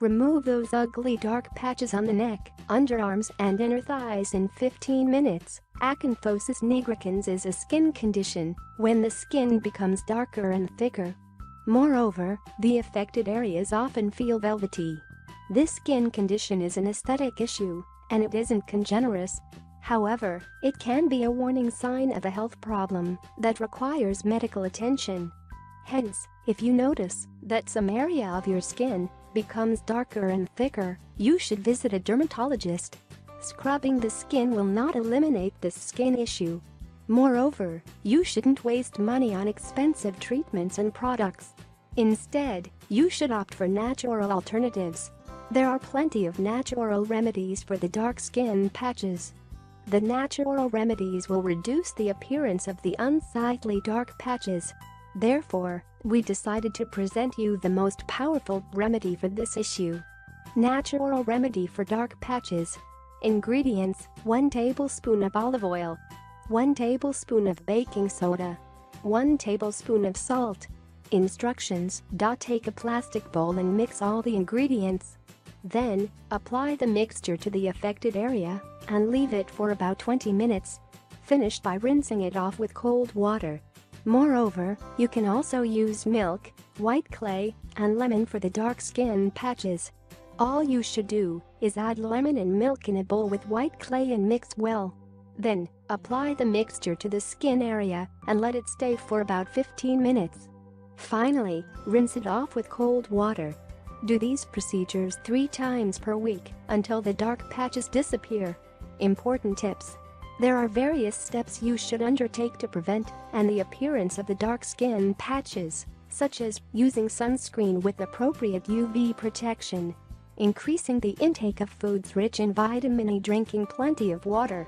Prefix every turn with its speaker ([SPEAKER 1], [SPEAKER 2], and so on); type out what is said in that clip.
[SPEAKER 1] Remove those ugly dark patches on the neck, underarms and inner thighs in 15 minutes. Acanthosis nigricans is a skin condition when the skin becomes darker and thicker. Moreover, the affected areas often feel velvety. This skin condition is an aesthetic issue, and it isn't congenital. However, it can be a warning sign of a health problem that requires medical attention. Hence, if you notice that some area of your skin becomes darker and thicker, you should visit a dermatologist. Scrubbing the skin will not eliminate this skin issue. Moreover, you shouldn't waste money on expensive treatments and products. Instead, you should opt for natural alternatives. There are plenty of natural remedies for the dark skin patches. The natural remedies will reduce the appearance of the unsightly dark patches. Therefore, we decided to present you the most powerful remedy for this issue. Natural remedy for dark patches. Ingredients: 1 tablespoon of olive oil, 1 tablespoon of baking soda, 1 tablespoon of salt. Instructions: take a plastic bowl and mix all the ingredients. Then, apply the mixture to the affected area and leave it for about 20 minutes. Finish by rinsing it off with cold water. Moreover, you can also use milk, white clay, and lemon for the dark skin patches. All you should do is add lemon and milk in a bowl with white clay and mix well. Then, apply the mixture to the skin area and let it stay for about 15 minutes. Finally, rinse it off with cold water. Do these procedures 3 times per week until the dark patches disappear. Important tips. There are various steps you should undertake to prevent the appearance of the dark skin patches, such as using sunscreen with appropriate UV protection, increasing the intake of foods rich in vitamin E, drinking plenty of water,